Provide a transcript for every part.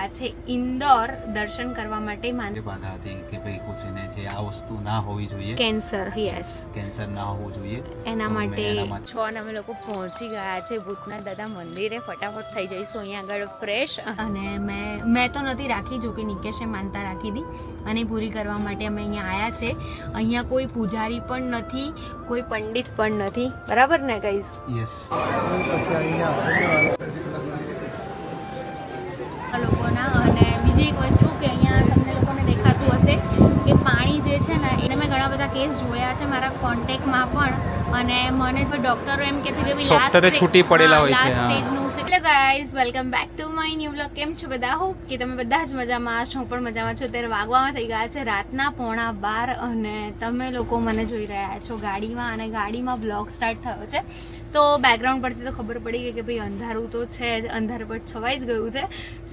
રહ્યા છે ઇન્દોર દર્શન કરવા માટે. બાધા હતી કે ભાઈ ખુશીને જે આ વસ્તુ ના હોવી જોઈએ, કેન્સર. યસ, કેન્સર ના હોવું જોઈએ. એના માટે 6 અમે લોકો પહોંચી ગયા છે ભૂતનાથ દાદા મંદિરે. ફટાફટ થઈ જઈશું અહીંયા આગળ ફ્રેશ. અને મેં તો નથી રાખી, જો કે નિકેશે માનતા રાખી હતી અને પૂરી કરવા માટે અમે અહીંયા આવ્યા છે. અહીંયા કોઈ પૂજારી પણ નથી, કોઈ પંડિત પણ નથી, બરાબર ને ગાઈસ? યસ. લોકોના અને બીજી એક વસ્તુ કે અહીંયા તમને લોકોને દેખાતું હશે કે પાણી જે છે ને એને મેં ઘણા બધા કેસ જોયા છે મારા કોન્ટેક્ટમાં પણ. અને મને જો ડોક્ટરો એમ કહે છે કે લાસ્ટ છૂટી પડેલા હોય છે, લાસ્ટ સ્ટેજનું છે. એટલે guys, welcome back to my new vlog. કેમ છો બધા? હોપ કે તમે બધા જ મજામાં હશો. હું પણ મજામાં છું. અત્યારે વાગવામાં થઈ ગયા છે રાતના 11:15 અને તમે લોકો મને જોઈ રહ્યા છો ગાડીમાં, અને ગાડીમાં બ્લોગ સ્ટાર્ટ થયો છે. તો બેકગ્રાઉન્ડ પરથી તો ખબર પડી ગઈ કે ભાઈ અંધારું તો છે જ, અંધાર પર છવાઈ જ ગયું છે.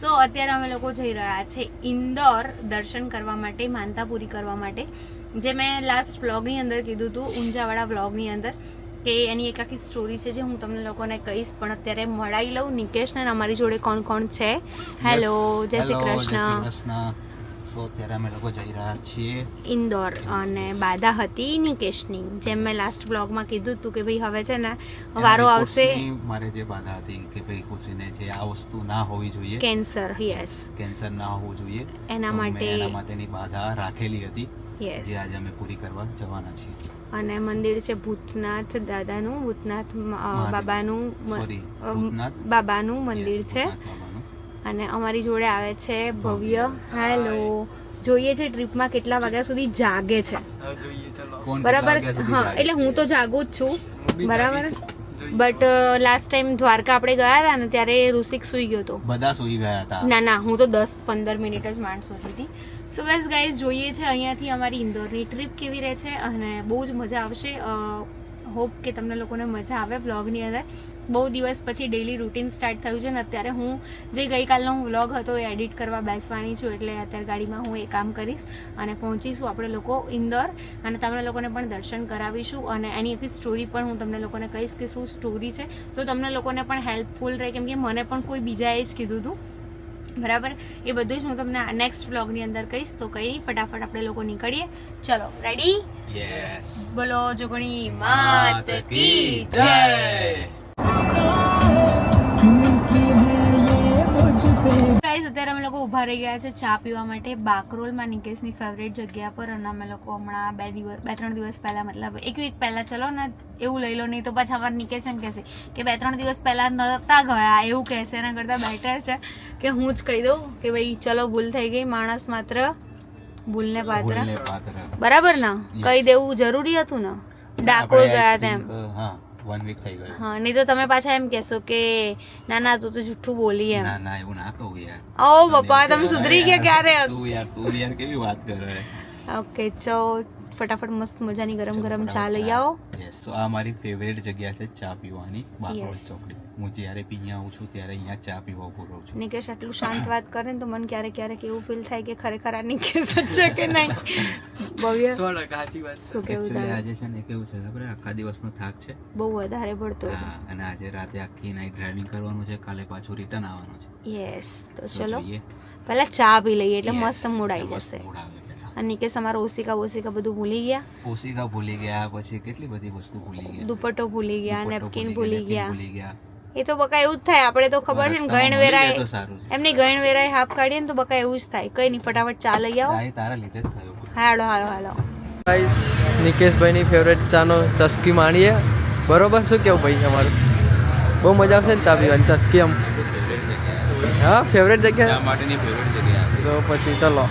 સો અત્યારે અમે લોકો જઈ રહ્યા છે ઇન્દોર દર્શન કરવા માટે, માનતા પૂરી કરવા માટે. જે મેં લાસ્ટ વ્લોગની અંદર કીધું હતું, ઊંઝાવાળા વ્લોગની અંદર, કે એની એક આખી સ્ટોરી છે જે હું તમને લોકોને કહીશ. પણ અત્યારે મળાઈ લઉં નિકેશને. અમારી જોડે કોણ કોણ છે? હેલો, જય શ્રી કૃષ્ણ. સો અત્યારે અમે લોકો જઈ રહ્યા છીએ ઇન્દોર. અને બાધા હતી નિકેશની, જેમ મેં લાસ્ટ બ્લોગમાં કીધું હતું કે ભાઈ હવે છે ને વારો આવશે. મારે જે બાધા હતી કે ભાઈ ખુશીને જે આ વસ્તુ ના હોવી જોઈએ, કેન્સર. યસ, કેન્સર ના હોવું જોઈએ. એના માટેની બાધા રાખેલી હતી, યસ, જે આજે અમે પૂરી કરવા જવાના છીએ. અને મંદિર છે ભૂતનાથ દાદાનું, ભૂતનાથ બાબાનું મંદિર છે. અને અમારી જોડે આવે છે ભવ્ય. હેલો. જોઈએ છે ટ્રીપમાં કેટલા વાગ્યા સુધી જાગે છે, બરાબર? હા, એટલે હું તો જાગું જ છું, બરાબર. બટ લાસ્ટ ટાઈમ દ્વારકા આપણે ગયા હતા ને ત્યારે ઋષિક સુઈ ગયો હતો. બધા સુઈ ગયા હતા. ના, હું તો 10-15 મિનિટ જ માંડ સુતી હતી. સો બસ ગાઈઝ, જોઈએ છે અહીંયાથી અમારી ઇન્દોરની ટ્રીપ કેવી રહે છે. અને બહુ જ મજા આવશે. હોપ કે તમને લોકોને મજા આવે બ્લોગની અંદર. બહુ દિવસ પછી ડેઈલી રૂટીન સ્ટાર્ટ થયું છે ને અત્યારે હું જે ગઈકાલનો વ્લોગ હતો એ એડિટ કરવા બેસવાની છું. એટલે અત્યારે ગાડીમાં હું એ કામ કરીશ અને પહોંચીશું આપણે લોકો ઇન્દોર. અને તમને લોકોને પણ દર્શન કરાવીશું અને એની આખી સ્ટોરી પણ હું તમને લોકોને કહીશ કે શું સ્ટોરી છે, તો તમને લોકોને પણ હેલ્પફુલ રહે. કેમ કે મને પણ કોઈ બીજાએ જ કીધું હતું, બરાબર. એ બધું જ હું તમને નેક્સ્ટ વ્લોગની અંદર કહીશ. તો કંઈ નહીં, ફટાફટ આપણે લોકો નીકળીએ. ચલો, રેડી? યસ. બોલો જોગણી માત કી જય. ગાઈઝ, અત્યારે અમે લોકો ઊભા રહી ગયા છે ચા પીવા માટે બાકરોલમાં, નિકેશની ફેવરેટ જગ્યા પર. અને અમે લોકો હમણાં 2-3 દિવસ પહેલા, મતલબ એક વીક પહેલા, ચલો ને એવું લઈ લો, નહીં તો પાછા અમારે નિકેશ એમ કહેશે કે 2-3 દિવસ પહેલા નતા ગયા એવું કહેશે. એના કરતાં બેટર છે કે હું જ કહી દઉં કે ભાઈ ચલો, ભૂલ થઈ ગઈ, માણસ માત્ર ભૂલને પાત્ર, બરાબર ને? કહી દેવું જરૂરી હતું ને. ડાકોર ગયા હતા એમ. 1 વીક થઈ ગયું. હા, નહીં તો તમે પાછા એમ કહેશો કે ના તું તો જૂઠું બોલી એમ. ના, એવું ના કહું યાર. ઓ બાપા, તમે સુધરી ગયા ક્યારે? તું યાર કેવી વાત કરે. ઓકે, ચો ફટાફટ મસ્ત મજાની ગરમ ગરમ ચા લઈ આવો. યસ. સો આ મારી ફેવરેટ જગ્યા છે ચા પીવાની, બાકરોલ ચોકડી. હું જ્યારે પી અહીંયા આવું છું ત્યારે અહીંયા ચા પીવા ઉભો રહું છું. નિકેશ આટલું શાંત વાત કરે ને તો મને ક્યારેક એવું ફીલ થાય કે ખરેખર આ નિકેશ જ છે કે નહીં. ભવ્ય, શું કેવું તારે? આજે છે ને કેવું છે આપણે, આખા દિવસનો થાક છે, બહુ વધારે પડતો છે. અને આજે રાતે આખી નાઈટ ડ્રાઇવિંગ કરવાનું છે, કાલે પાછું રિટર્ન આવવાનું છે. યસ. તો ચલો પહેલા ચા પી લઈએ એટલે મસ્ત મૂડ આવી જશે. અને નિકેશ અમારો ઓશિકા બધું ભૂલી ગયા. પછી કેટલી બધી વસ્તુ ભૂલી ગયા. દુપટ્ટો ભૂલી ગયા, નેપકિન ભૂલી ગયા. એ તો બકા એવું જ થાય. આપણે તો ખબર છે ને, ગણ વેરાય એમની ગણ વેરાય હાફ કાઢીએ ને તો બકા એવું જ થાય. કઈ નહીં, ફટાફટ ચા લઈ આવો. તારા લીધે જ થયું. હાલો. ગાઈસ, નિકેશભાઈની ફેવરેટ ચાનો ચસ્કી માણીએ, બરોબર? શું કેવું ભાઈ અમારું? બહુ મજા આવશે ને ચા પીવાની, ચસ્કી આમ. હા, ફેવરેટ જગ્યા માટેની ફેવરેટ જગ્યા. તો પછી ચલો.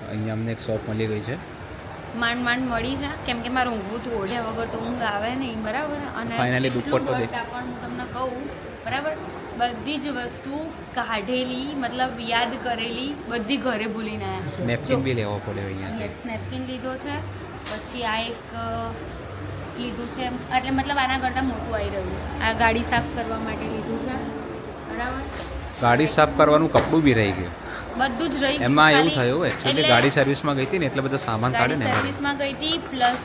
અહીંયા અમને એક શોપ મળી ગઈ છે. માંડ મળી છે, કેમ કે મારે ઊંઘવું હતું. ઓઢ્યા વગર તો ઊંઘ આવે નહીં, બરાબર. અને ફાઇનલી દુપટ્ટો પણ હું તમને કહું, બરાબર, બધી જ વસ્તુ કાઢેલી, મતલબ યાદ કરેલી, બધી ઘરે ભૂલીને આવ્યા. નેપકિન બી લેવો પડે અહીંયા. નેપકિન લીધો છે. પછી આ એક લીધું છે એટલે મતલબ આના કરતાં મોટું આવી રહ્યું. આ ગાડી સાફ કરવા માટે લીધું છે બરાબર. ગાડી સાફ કરવાનું કપડું બી રહી ગયું. બધું જ રહી ગયું. એમાં એવું ખાલી- થયું એકચ્યુઅલી એટલે ગાડી સર્વિસમાં ગઈ હતી ને એટલે બધો સામાન કાઢે ગાડી ને એમાં. સર્વિસમાં ગઈ હતી પ્લસ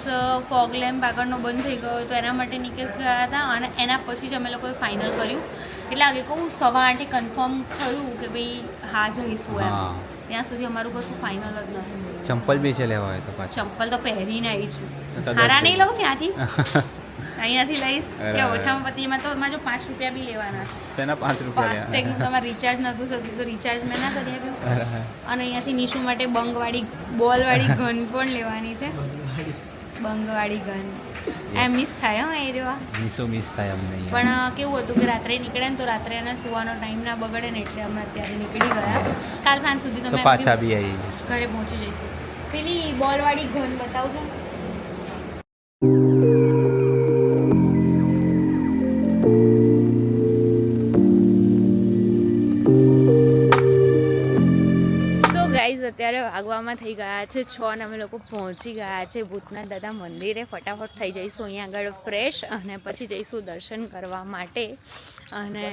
ફોગ લેમ્પ આગળનો બંધ થઈ ગયો તો એના માટે નિકેશ ગયા હતા અને એના પછી જ અમે લોકોએ ફાઇનલ કર્યું. એટલે આગે કહું 8:15 કન્ફર્મ થયું કે ભાઈ હા જઈશું એમ. હા. ત્યાં સુધી અમારું કશું ફાઇનલ જ નથી થયું. ચંપલ બી છે લેવા હોય તો પાછું. ચંપલ તો પહેરીને આવી છું. કદાચ હારા નહીં લઉં ત્યાંથી અહીંયાથી લઈશ અરે. ત્યાં ઓછામાં પતિમાં તો મારે જો 5 રૂપિયા બી લેવાના છે. શેના 5 રૂપિયા ફાસ્ટેગનું તમારે રિચાર્જ નહોતું થતું તો રિચાર્જ મેં ના કરી આપ્યું. અને અહીંયાથી નિશુ માટે બંગવાળી બોલવાળી ગન પણ લેવાની છે. બંગવાળી ગન એમ મિસ થાય હો એ રેવા. મિસ થાય અમને અહીંયા. પણ કેવું હતું કે રાત્રે નીકળે ને તો રાત્રે એના સુવાનો ટાઈમ ના બગડે ને એટલે અમે અત્યારે નીકળી ગયા. કાલ સાંજ સુધી તો તમે પાછા બી આવી જઈશું. ઘરે પહોંચી જઈશું. પેલી બોલવાળી ગન બતાવજો. ગાઈઝ અત્યારે વાગવામાં થઈ ગયા છે 6 અને અમે લોકો પહોંચી ગયા છે ભૂતનાથ દાદા મંદિરે. ફટાફટ થઈ જઈશું અહીંયા આગળ ફ્રેશ અને પછી જઈશું દર્શન કરવા માટે. અને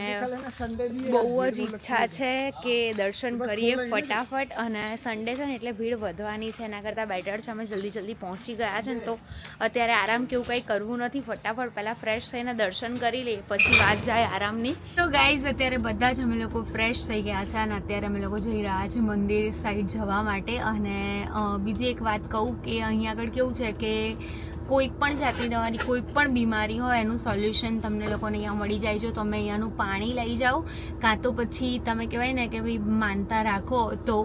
બહુ જ ઈચ્છા છે કે દર્શન કરીએ ફટાફટ. અને સન્ડે છે ને એટલે ભીડ વધવાની છે એના કરતાં બેટર છે અમે જલ્દી પહોંચી ગયા છે ને તો અત્યારે આરામ કેવું કંઈ કરવું નથી. ફટાફટ પહેલાં ફ્રેશ થઈને દર્શન કરી લઈએ પછી વાત જાય આરામની. તો ગાઈઝ અત્યારે બધા જ અમે લોકો ફ્રેશ થઈ ગયા છે અને અત્યારે અમે લોકો જઈ રહ્યા છે મંદિર સાઈડ જવા માટે. અને બીજી એક વાત કહું કે અહીંયા આગળ કેવું છે કે કોઈ પણ જાતની દવાની કોઈ પણ બીમારી હોય એનું સોલ્યુશન તમને લોકોને અહીંયા મળી જાય. જો તમે અહીંયાનું પાણી લઈ જાઓ કાં તો પછી તમે કહેવાય ને કે ભાઈ માનતા રાખો. તો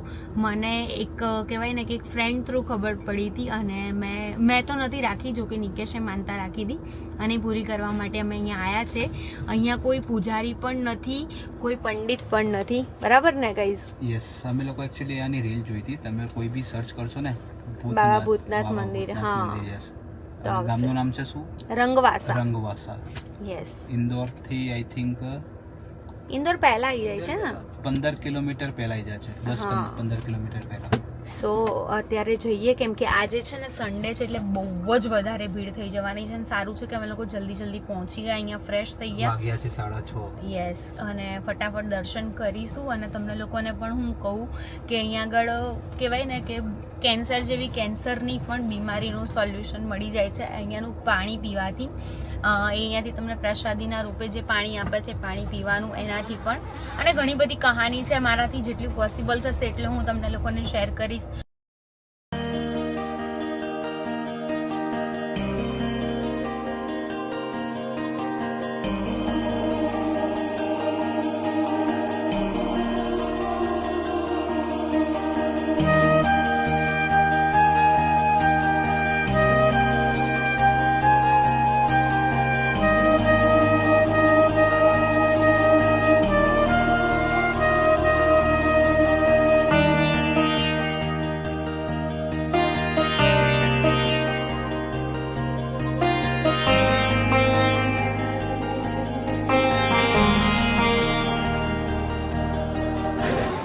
મને એક કહેવાય ને કે એક ફ્રેન્ડ થ્રુ ખબર પડી હતી અને મેં તો નથી રાખી, જો કે નિકેશે માનતા રાખી હતી અને પૂરી કરવા માટે અમે અહીંયા આવ્યા છે. અહીંયા કોઈ પૂજારી પણ નથી, કોઈ પંડિત પણ નથી, બરાબર ને ગાઈઝ? યસ, અમે લોકો એકચ્યુઅલી આની રીલ જોઈ હતી. તમે કોઈ બી સર્ચ કરશો ને બાબા ભૂતનાથ મંદિર. હા, ગામનું નામ છે શું? રંગવાસા. રંગવાસા. યસ. ઇન્દોર થી આઈ થિંક ઇન્દોર પહેલા આવી જાય છે ને 15 કિલોમીટર પહેલા આવી જાય છે. 10-15 કિલોમીટર પહેલા. સો અત્યારે જઈએ કેમ કે આજે છે ને સન્ડે છે એટલે બહુ જ વધારે ભીડ થઈ જવાની છે. અને સારું છે કે અમે લોકો જલ્દી પહોંચી ગયા, અહીંયા ફ્રેશ થઈ ગયા. વાગ્યા છે 6:30. યસ, અને ફટાફટ દર્શન કરીશું. અને તમને લોકોને પણ હું કહું કે અહીંયા આગળ કહેવાય ને કે કેન્સર જેવી કેન્સરની પણ બીમારીનું સોલ્યુશન મળી જાય છે અહીંયાનું પાણી પીવાથી. અહીંયાથી તમને પ્રસાદીના રૂપે જે પાણી આપે છે પાણી પીવાનું એનાથી પણ. અને ઘણી બધી કહાની છે, મારાથી જેટલી પોસિબલ થશે એટલે હું તમને લોકોને શેર કરીશ.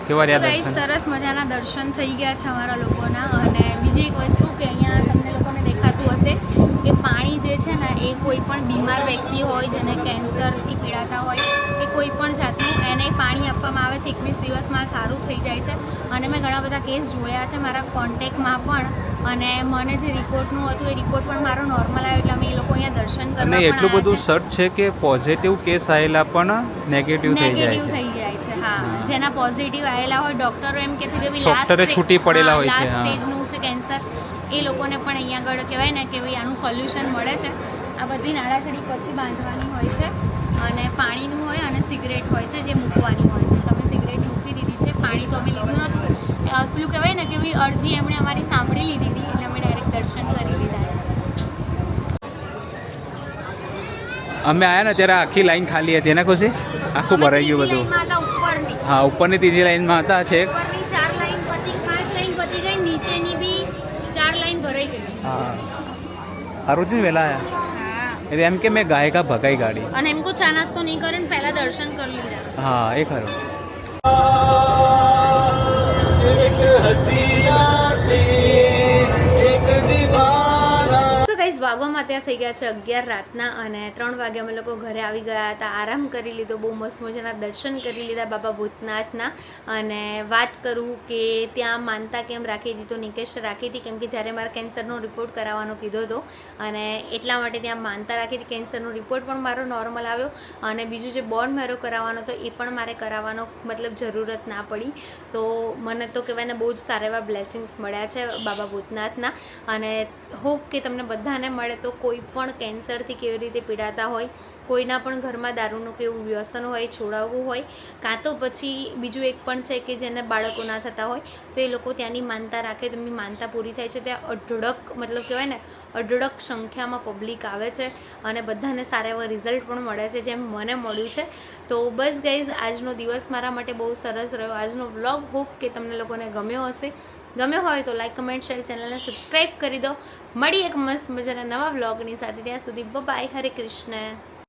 કેવા રહ્યા ગાઈસ દર્શન? સરસ મજાના દર્શન થઈ ગયા છે અમારા લોકોના. અને બીજી એક વસ્તુ કે અહીંયા તમને લોકોને દેખાતું હશે કે પાણી જે છે ને એ કોઈ પણ બીમાર વ્યક્તિ હોય જેને કેન્સરથી પીડાતા હોય કે કોઈ પણ જાતનું એને પાણી આપવામાં આવે છે. 21 દિવસમાં સારું થઈ જાય છે. અને મેં ઘણા બધા કેસ જોયા છે મારા કોન્ટેક્ટમાં પણ. અને મને જે રિપોર્ટનું હતું એ રિપોર્ટ પણ મારો નોર્મલ આવ્યો એટલે અમે એ લોકો અહીંયા દર્શન કરવા અને પણ એટલું બધું આવ્યા છે. સર્ચ છે કે પોઝિટિવ કેસ આવેલા પણ નેગેટિવ થઈ જાય નેગેટિવ છે. થઈ જાય છે. હા, જેના પોઝિટિવ આવેલા હોય ડોક્ટરો એમ કે છે કે ડોક્ટરે છૂટી પડેલા હોય છે. લાસ્ટ હા. સ્ટેજનું છે કેન્સર, એ લોકોને પણ અહીંયા આગળ કહેવાય ને કે ભાઈ આનું સોલ્યુશન મળે છે. આ બધી નાડાછડી પછી બાંધવાની હોય છે અને પાણીનું હોય અને સિગરેટ હોય છે જે મૂકવાની હોય છે. તમે સિગરેટ મૂકી દીધી છે, પાણી તો અમે લીધું નહોતું. પેલું કહેવાય ને કે ભાઈ અરજી એમણે અમારી સાંભળી લીધી હતી એટલે અમે ડાયરેક્ટ દર્શન કરી લીધા છે. અમે આયા ને ત્યારે આખી લાઈન ખાલી હતી ને ખુશી, આખું ભરાઈ ગયું બધું. ઉપરની હા, ઉપરની ત્રીજી લાઈનમાં હતા છે. ઉપરની 4 લાઈન પતી, 5 લાઈન પતી ગઈ, નીચેની બી 4 લાઈન ભરાઈ ગઈ. હા, સારું છે ને વહેલા આયા. હા, એટલે એમ કે મેં ગાયકા ભગાઈ ગાડી. અને એમ કો ચા નાસ્તો નહીં કરે ને પહેલા દર્શન કરી લીધા. હા, એ ખરું. તો ગાઈઝ વાગવામાં ત્યાં થઈ ગયા છે 11 રાતના અને 3 વાગે અમે લોકો ઘરે આવી ગયા હતા, આરામ કરી લીધો, બહુ મસ્ત મજાના દર્શન કરી લીધા બાબા ભૂતનાથના. અને વાત કરું કે ત્યાં માનતા કેમ રાખી હતી, તો નિકેશ રાખી હતી કેમ કે જ્યારે મારા કેન્સરનો રિપોર્ટ કરાવવાનો કીધો હતો અને એટલા માટે ત્યાં માનતા રાખી હતી. કેન્સરનો રિપોર્ટ પણ મારો નોર્મલ આવ્યો અને બીજું જે બોન મેરો કરાવવાનો હતો એ પણ મારે કરાવવાનો મતલબ જરૂરત ના પડી. તો મને તો કહેવાય ને બહુ જ સારા એવા બ્લેસિંગ્સ મળ્યા છે બાબા ભૂતનાથના. અને હોપ કે તમને બધાને મળે. તો કોઈ પણ કેન્સરથી કેવી રીતે પીડાતા હોય, કોઈના પણ ઘરમાં દારૂનું કેવું વ્યસન હોય, છોડાવવું હોય, કાં તો પછી બીજું એક પણ છે કે જેને બાળકો ના થતા હોય તો એ લોકો ત્યાંની માનતા રાખે તો એમની માનતા પૂરી થાય છે. ત્યાં અઢળક મતલબ કહેવાય ને અઢળક સંખ્યામાં પબ્લિક આવે છે અને બધાને સારા એવા રિઝલ્ટ પણ મળે છે જેમ મને મળ્યું છે. તો બસ ગાઈઝ આજનો દિવસ મારા માટે બહુ સરસ રહ્યો. આજનો વ્લોગ હોપ કે તમને લોકોને ગમ્યો હશે. ગમ્યો હોય તો લાઈક, કમેન્ટ, શેર, ચેનલને સબસ્ક્રાઈબ કરી દો. મળી એક મસ્ત મજાના નવા વ્લોગની સાથે. ત્યાં સુધી બાય, હરે કૃષ્ણ.